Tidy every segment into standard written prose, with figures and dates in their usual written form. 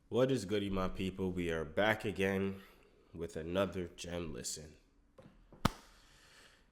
What is goody, my people? We are back again with another gem listen.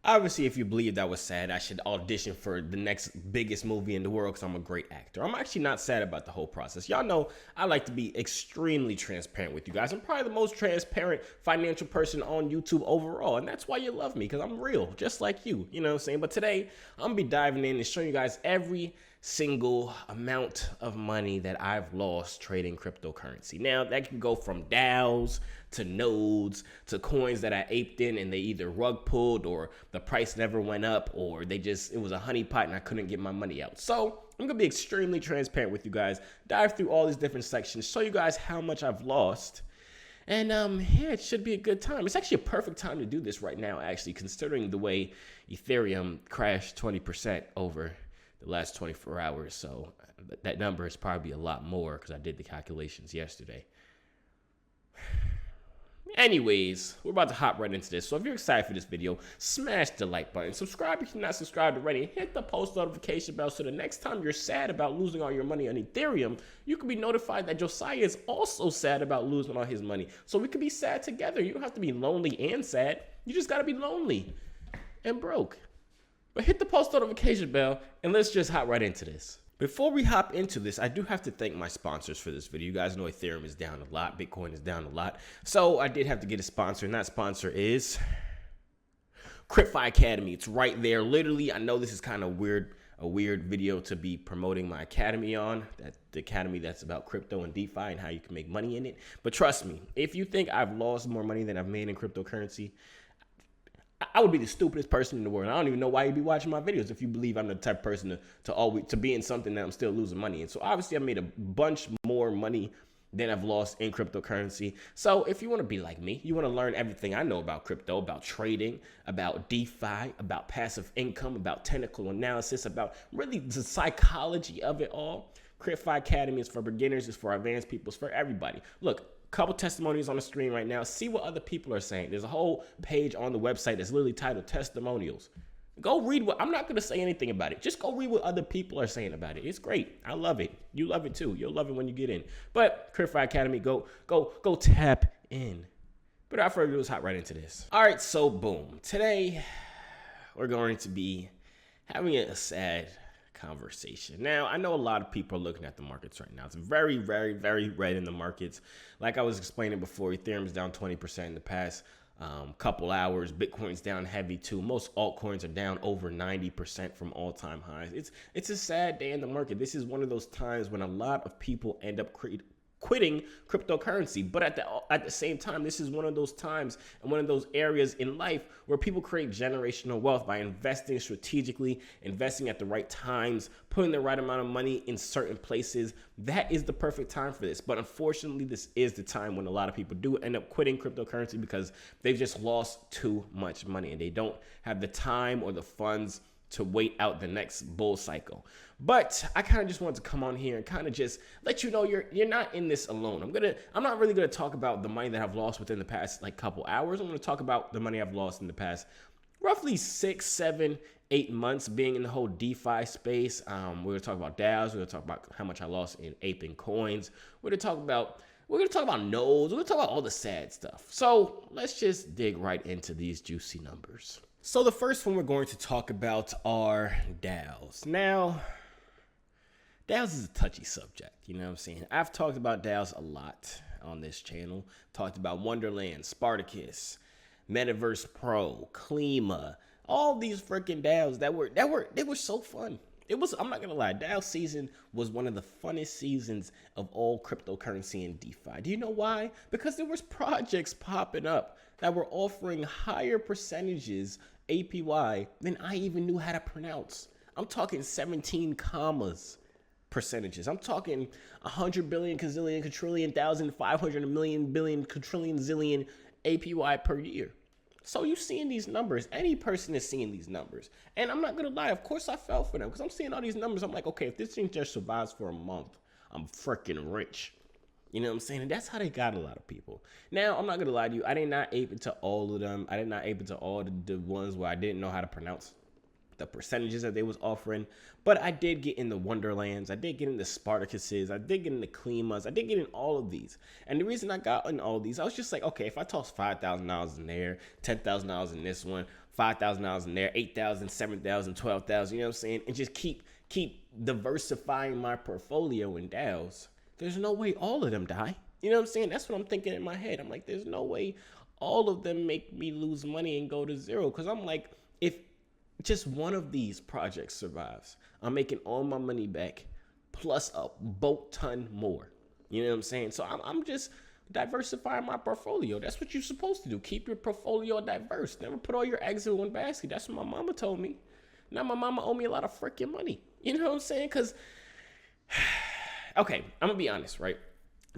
Obviously, if you believe that was sad, I should audition for the next biggest movie in the world because I'm a great actor. I'm actually not sad about the whole process. Y'all know I like to be extremely transparent with you guys. I'm probably the most transparent financial person on YouTube overall, and that's why you love me, because I'm real, just like you. You know what I'm saying? But today, I'm going to be diving in and showing you guys every single amount of money that I've lost trading cryptocurrency. Now, that can go from DAOs to nodes to coins that I aped in and they either rug pulled or the price never went up or it was a honeypot and I couldn't get my money out. So I'm gonna be extremely transparent with you guys, dive through all these different sections, show you guys how much I've lost. And yeah, it should be a good time. It's actually a perfect time to do this right now, actually, considering the way Ethereum crashed 20% over the last 24 hours. So that number is probably a lot more because I did the calculations yesterday. Anyways, we're about to hop right into this. So if you're excited for this video, smash the like button. Subscribe if you're not subscribed already. Hit the post notification bell so the next time you're sad about losing all your money on Ethereum, you can be notified that Josiah is also sad about losing all his money. So we can be sad together. You don't have to be lonely and sad. You just got to be lonely and broke. But hit the post notification bell and let's just hop right into this. Before we hop into this, I do have to thank my sponsors for this video. You guys know Ethereum is down a lot. Bitcoin is down a lot. So I did have to get a sponsor, and that sponsor is CryptFi Academy. It's right there. Literally, I know this is kind of a weird video to be promoting my academy on, the academy that's about crypto and DeFi and how you can make money in it. But trust me, if you think I've lost more money than I've made in cryptocurrency, I would be the stupidest person in the world. I don't even know why you'd be watching my videos if you believe I'm the type of person to be in something that I'm still losing money in. So obviously I made a bunch more money than I've lost in cryptocurrency. So if you want to be like me, you want to learn everything I know about crypto, about trading, about DeFi, about passive income, about technical analysis, about really the psychology of it all. CryptFi Academy is for beginners, it's for advanced people, it's for everybody. Look, couple testimonials on the screen right now. See what other people are saying. There's a whole page on the website that's literally titled testimonials. Go read what, I'm not going to say anything about it. Just go read what other people are saying about it. It's great. I love it. You love it too. You'll love it when you get in. But CryptFi Academy, go tap in. But without further ado, let's hop right into this. All right, so boom. Today, we're going to be having a sad conversation. Now, I know a lot of people are looking at the markets right now. It's very, very, very red in the markets. Like I was explaining before, Ethereum's down 20% in the past couple hours. Bitcoin's down heavy too. Most altcoins are down over 90% from all-time highs. It's a sad day in the market. This is one of those times when a lot of people end up quitting cryptocurrency. But at the same time, this is one of those times and one of those areas in life where people create generational wealth by investing strategically, investing at the right times, putting the right amount of money in certain places. That is the perfect time for this. But unfortunately, this is the time when a lot of people do end up quitting cryptocurrency because they've just lost too much money and they don't have the time or the funds to wait out the next bull cycle. But I kind of just wanted to come on here and kind of just let you know you're not in this alone. I'm not really gonna talk about the money that I've lost within the past couple hours. I'm gonna talk about the money I've lost in the past roughly 6, 7, 8 months being in the whole DeFi space. We're gonna talk about DAOs. We're gonna talk about how much I lost in aping coins. We're gonna talk about nodes. We're gonna talk about all the sad stuff. So let's just dig right into these juicy numbers. So the first one we're going to talk about are DAOs. Now, DAOs is a touchy subject, you know what I'm saying? I've talked about DAOs a lot on this channel. Talked about Wonderland, Spartacus, Metaverse Pro, Klima, all these freaking DAOs they were so fun. I'm not gonna lie, DAO season was one of the funnest seasons of all cryptocurrency and DeFi. Do you know why? Because there was projects popping up that were offering higher percentages APY than I even knew how to pronounce. I'm talking 17 commas percentages. I'm talking 100 billion, gazillion, quadrillion, thousand, 500 million, billion, quadrillion, zillion APY per year. So you seeing these numbers. Any person is seeing these numbers. And I'm not going to lie. Of course I fell for them because I'm seeing all these numbers. I'm like, okay, if this thing just survives for a month, I'm freaking rich. You know what I'm saying? And that's how they got a lot of people. Now, I'm not going to lie to you. I did not ape into all of them. I did not ape into all the ones where I didn't know how to pronounce. the percentages that they was offering. But I did get in the Wonderlands. I did get in the Spartacuses. I did get in the Klimas. I did get in all of these. And the reason I got in all of these, I was just like, okay, if I toss $5,000 in there, $10,000 in this one, $5,000 in there, 8,000, 7,000, 12,000, you know what I'm saying? And just keep diversifying my portfolio in DAOs. There's no way all of them die. You know what I'm saying? That's what I'm thinking in my head. I'm like, there's no way all of them make me lose money and go to zero. Because I'm like, if just one of these projects survives, I'm making all my money back plus a boat ton more. You know what I'm saying? So I'm just diversifying my portfolio. That's what you're supposed to do. Keep your portfolio diverse. Never put all your eggs in one basket. That's what my mama told me. Now my mama owe me a lot of freaking money. You know what I'm saying? Because, okay, I'm going to be honest, right?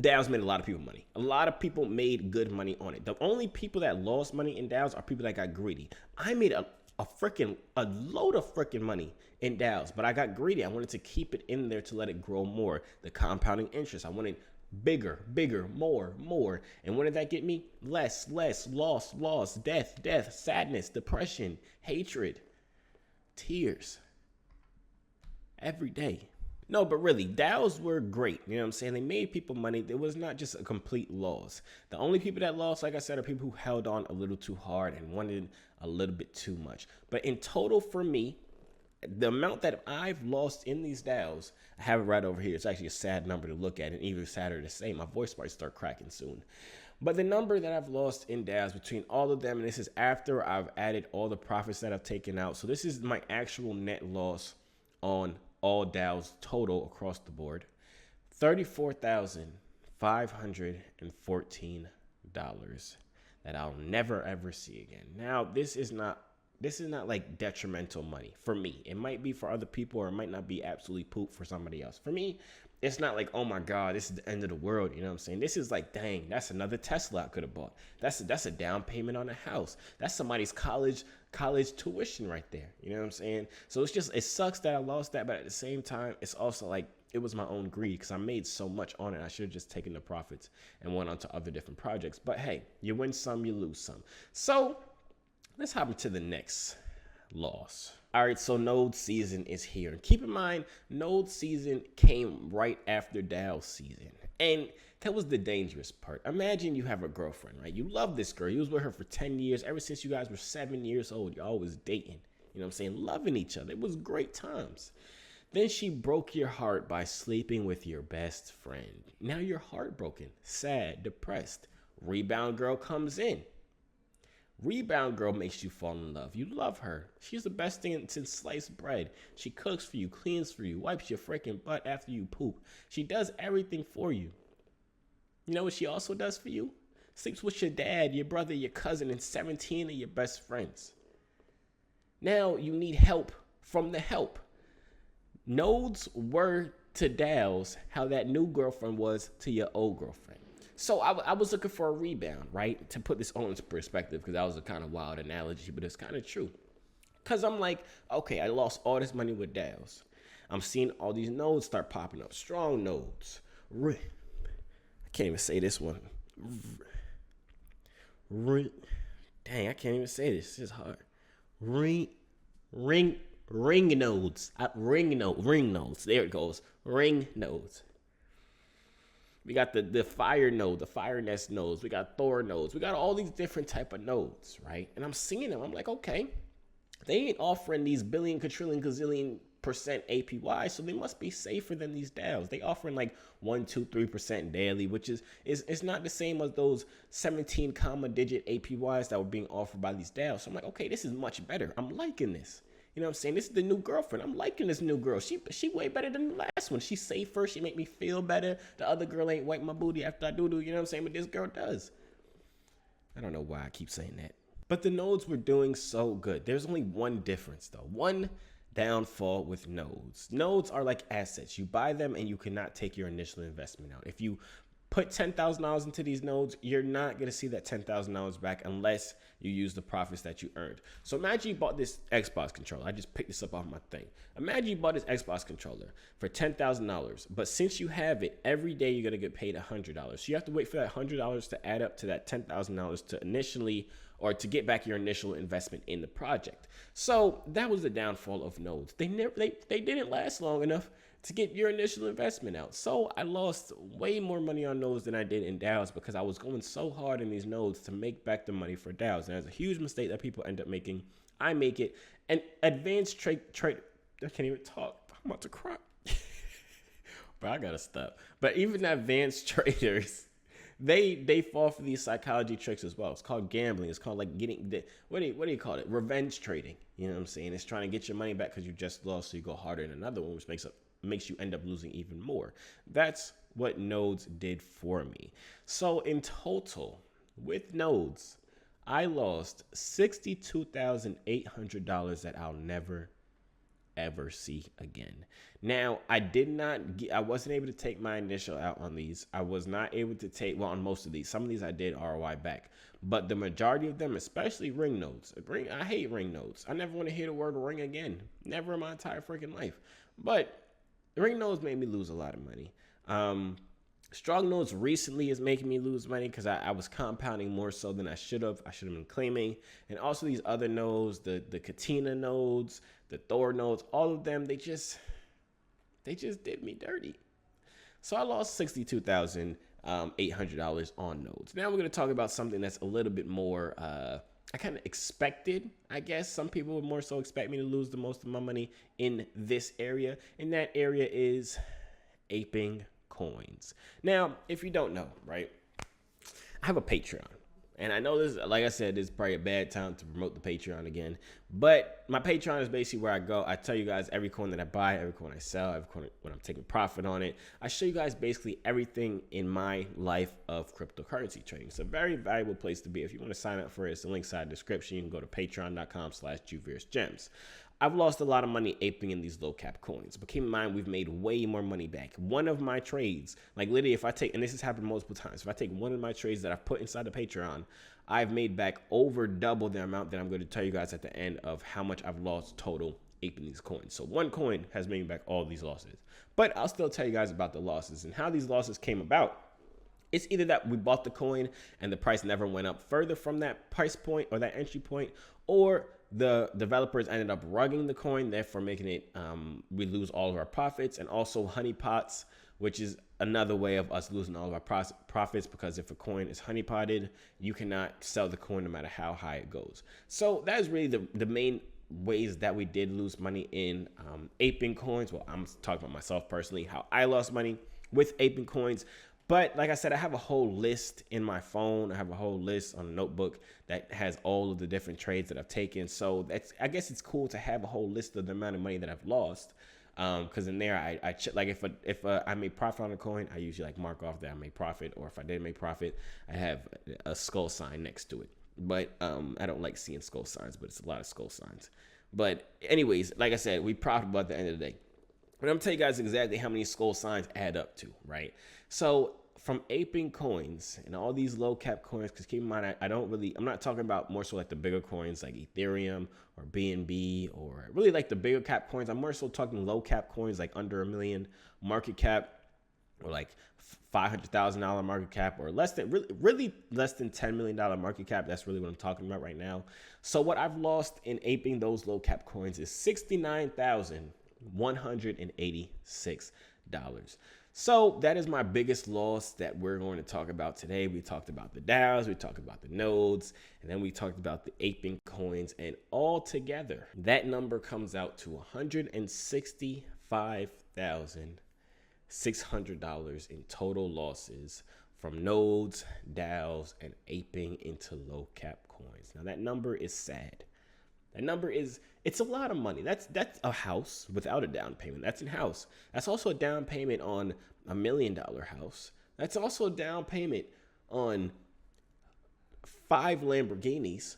DAOs made a lot of people money. A lot of people made good money on it. The only people that lost money in DAOs are people that got greedy. I made a load of freaking money in DAOs, but I got greedy. I wanted to keep it in there to let it grow more. The compounding interest. I wanted bigger, more. And what did that get me? Less, loss, death, sadness, depression, hatred, tears. Every day. No, but really, DAOs were great. You know what I'm saying? They made people money. It was not just a complete loss. The only people that lost, like I said, are people who held on a little too hard and wanted a little bit too much. But in total for me, the amount that I've lost in these DAOs, I have it right over here. It's actually a sad number to look at, and even sadder to say. My voice might start cracking soon. But the number that I've lost in DAOs between all of them, and this is after I've added all the profits that I've taken out. So this is my actual net loss on all DAOs total across the board, $34,514 that I'll never ever see again. Now, this is not like detrimental money for me. It might be for other people, or it might not be absolutely poop for somebody else. For me, it's not like, oh my God, this is the end of the world. You know what I'm saying? This is like, dang, that's another Tesla I could have bought. That's a down payment on a house. That's somebody's college tuition right there. You know what I'm saying? So it sucks that I lost that, but at the same time, it's also like, it was my own greed because I made so much on it. I should have just taken the profits and went on to other different projects. But hey, you win some, you lose some. So let's hop into the next loss. All right, so node season is here. And keep in mind, node season came right after DAO season. And that was the dangerous part. Imagine you have a girlfriend, right? You love this girl. You was with her for 10 years. Ever since you guys were 7 years old, y'all was dating. You know what I'm saying? Loving each other. It was great times. Then she broke your heart by sleeping with your best friend. Now you're heartbroken, sad, depressed. Rebound girl comes in. Rebound girl makes you fall in love. You love her. She's the best thing since sliced bread. She cooks for you, cleans for you, wipes your freaking butt after you poop. She does everything for you. You know what she also does for you? Sleeps with your dad, your brother, your cousin, and 17 of your best friends. Now you need help from the help. Nodes were to DAOs how that new girlfriend was to your old girlfriend. So I was looking for a rebound, right? To put this all into perspective, because that was a kind of wild analogy, but it's kind of true. Because I'm like, okay, I lost all this money with DAOs. I'm seeing all these nodes start popping up. Strong nodes. I can't even say this one. Dang, I can't even say this. This is hard. Ring nodes. Ring nodes. There it goes. Ring nodes. We got the fire node, the fire nest nodes. We got Thor nodes. We got all these different type of nodes, right? And I'm seeing them. I'm like, okay, they ain't offering these billion, quadrillion, gazillion % APY, so they must be safer than these DAOs. They offering like 1, 2, 3% daily, which is it's not the same as those 17 comma digit APYs that were being offered by these DAOs. So I'm like, okay, this is much better. I'm liking this. You know what I'm saying? This is the new girlfriend. I'm liking this new girl. She way better than the last one. She's safer. She make me feel better. The other girl ain't wipe my booty after I do. You know what I'm saying? But this girl does. I don't know why I keep saying that. But the nodes were doing so good. There's only one difference, though. One downfall with nodes. Nodes are like assets. You buy them and you cannot take your initial investment out. If you put $10,000 into these nodes, you're not going to see that $10,000 back unless you use the profits that you earned. So imagine you bought this Xbox controller. I just picked this up off my thing. Imagine you bought this Xbox controller for $10,000, but since you have it, every day you're going to get paid $100. So you have to wait for that $100 to add up to that $10,000 to initially, or to get back your initial investment in the project. So that was the downfall of nodes. They didn't last long enough to get your initial investment out. So I lost way more money on nodes than I did in DAOs because I was going so hard in these nodes to make back the money for DAOs. And that's a huge mistake that people end up making. I make it. And advanced trade, I can't even talk. I'm about to cry. But I gotta stop. But even advanced traders, they fall for these psychology tricks as well. It's called gambling. It's called like getting what do you call it? Revenge trading. You know what I'm saying? It's trying to get your money back because you just lost, so you go harder in another one, which makes you end up losing even more. That's what nodes did for me. So in total, with nodes, I lost $62,800 that I'll never ever see again. Now, I wasn't able to take my initial out on these. I was not able to take, well, on most of these. Some of these I did ROI back, but the majority of them, especially ring nodes, I hate ring nodes. I never want to hear the word ring again. Never in my entire freaking life. But ring nodes made me lose a lot of money. Strong nodes recently is making me lose money because I was compounding more so than I should have. I should have been claiming. And also these other nodes, the Katina nodes, the Thor nodes, all of them, they just did me dirty. So I lost $62,800 on nodes. Now we're going to talk about something that's a little bit more, I kind of expected, I guess. Some people would more so expect me to lose the most of my money in this area. And that area is aping coins. Now, if you don't know, right, I have a Patreon. And I know this, like I said, this is probably a bad time to promote the Patreon again. But my Patreon is basically where I go. I tell you guys every coin that I buy, every coin I sell, every coin when I'm taking profit on it. I show you guys basically everything in my life of cryptocurrency trading. It's a very valuable place to be. If you want to sign up for it, it's the link side in the description. You can go to patreon.com/JoovierGems. I've lost a lot of money aping in these low cap coins, but keep in mind, we've made way more money back. One of my trades, like literally if I take, and this has happened multiple times, if I take one of my trades that I've put inside the Patreon, I've made back over double the amount that I'm going to tell you guys at the end of how much I've lost total aping these coins. So one coin has made me back all these losses, but I'll still tell you guys about the losses and how these losses came about. It's either that we bought the coin and the price never went up further from that price point or that entry point, or the developers ended up rugging the coin, therefore making it, we lose all of our profits. And also honeypots, which is another way of us losing all of our profits, because if a coin is honeypotted, you cannot sell the coin no matter how high it goes. So that is really the main ways that we did lose money in aping coins. Well, I'm talking about myself personally, how I lost money with aping coins. But like I said, I have a whole list in my phone. I have a whole list on a notebook that has all of the different trades that I've taken. So I guess it's cool to have a whole list of the amount of money that I've lost. Because in there, I like if I made profit on a coin, I usually like mark off that I made profit, or if I didn't make profit, I have a skull sign next to it. But I don't like seeing skull signs, but it's a lot of skull signs. But anyways, like I said, we profitable at the end of the day. But I'm gonna tell you guys exactly how many skull signs add up to, right? So from aping coins and all these low cap coins, because keep in mind, I'm not talking about more so like the bigger coins like Ethereum or BNB or really like the bigger cap coins. I'm more so talking low cap coins like under $1 million market cap, or like $500,000 market cap, or less than really less than $10 million market cap. That's really what I'm talking about right now. So what I've lost in aping those low cap coins is $69,186. So that is my biggest loss that we're going to talk about today. We talked about the DAOs, we talked about the nodes, and then we talked about the aping coins, and all together, that number comes out to $165,600 in total losses from nodes, DAOs, and aping into low cap coins. Now that number is sad. That number is, it's a lot of money. That's a house without a down payment. That's a house. That's also a down payment on $1 million house. That's also a down payment on 5 Lamborghinis.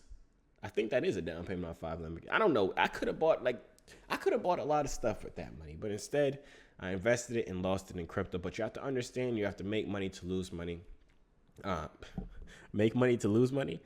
I think that is a down payment on 5 Lamborghinis. I don't know. I could have bought a lot of stuff with that money, but instead I invested it and lost it in crypto. But you have to understand, you have to make money to lose money. Make money to lose money.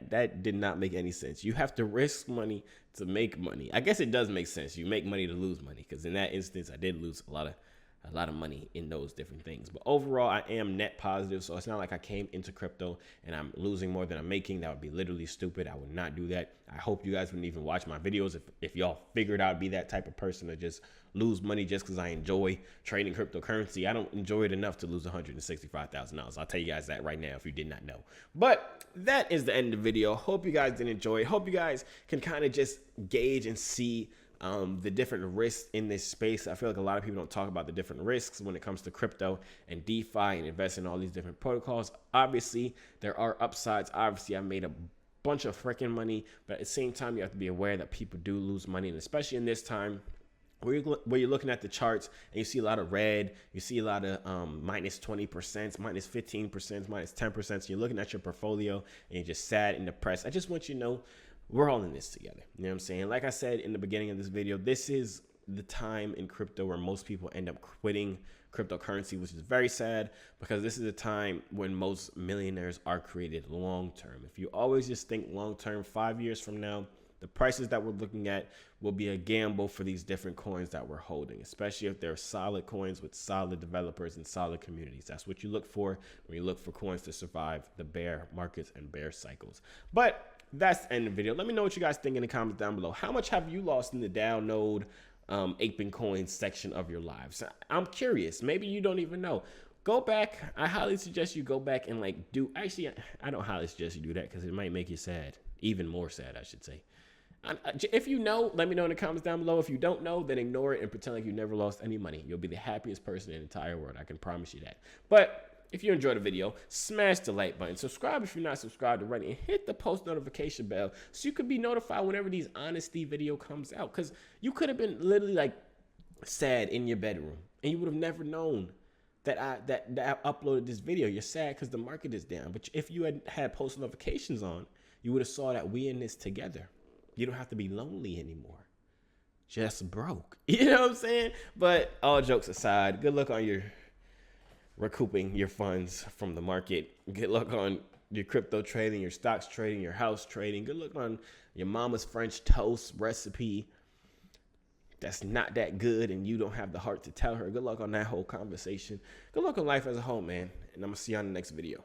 That did not make any sense. You have to risk money to make money. I guess it does make sense. You make money to lose money, because in that instance I did lose a lot of money in those different things. But overall, I am net positive. So it's not like I came into crypto and I'm losing more than I'm making. That would be literally stupid. I would not do that. I hope you guys wouldn't even watch my videos if y'all figured I'd be that type of person to just lose money just because I enjoy trading cryptocurrency. I don't enjoy it enough to lose $165,000. I'll tell you guys that right now if you did not know. But that is the end of the video. Hope you guys did enjoy it. Hope you guys can kind of just gauge and see the different risks in this space. I feel like a lot of people don't talk about the different risks when it comes to crypto and DeFi and investing in all these different protocols. Obviously, there are upsides. Obviously, I made a bunch of freaking money, but at the same time, you have to be aware that people do lose money, and especially in this time where you're looking at the charts and you see a lot of red, you see a lot of minus 20%, minus 15%, minus 10%. So you're looking at your portfolio and you're just sad and depressed. I just want you to know, we're all in this together. You know what I'm saying? Like I said in the beginning of this video, this is the time in crypto where most people end up quitting cryptocurrency, which is very sad, because this is a time when most millionaires are created long term. If you always just think long term, 5 years from now, the prices that we're looking at will be a gamble for these different coins that we're holding, especially if they're solid coins with solid developers and solid communities. That's what you look for when you look for coins to survive the bear markets and bear cycles. But that's the end of the video. Let me know what you guys think in the comments down below. How much have you lost in the DAO node aping coins section of your lives? I'm curious. Maybe you don't even know. Go back. I highly suggest you go back and actually, I don't highly suggest you do that because it might make you sad. Even more sad, I should say. If you know, let me know in the comments down below. If you don't know, then ignore it and pretend like you never lost any money. You'll be the happiest person in the entire world. I can promise you that. But if you enjoyed the video, smash the like button. Subscribe if you're not subscribed already, and hit the post notification bell so you can be notified whenever these honesty video comes out. Because you could have been literally sad in your bedroom and you would have never known that I uploaded this video. You're sad because the market is down. But if you had post notifications on, you would have saw that we in this together. You don't have to be lonely anymore. Just broke. You know what I'm saying? But all jokes aside, good luck on your recouping your funds from the market. Good luck on your crypto trading, your stocks trading, your house trading. Good luck on your mama's French toast recipe that's not that good and you don't have the heart to tell her. Good luck on that whole conversation. Good luck on life as a whole, man. And I'm going to see you on the next video.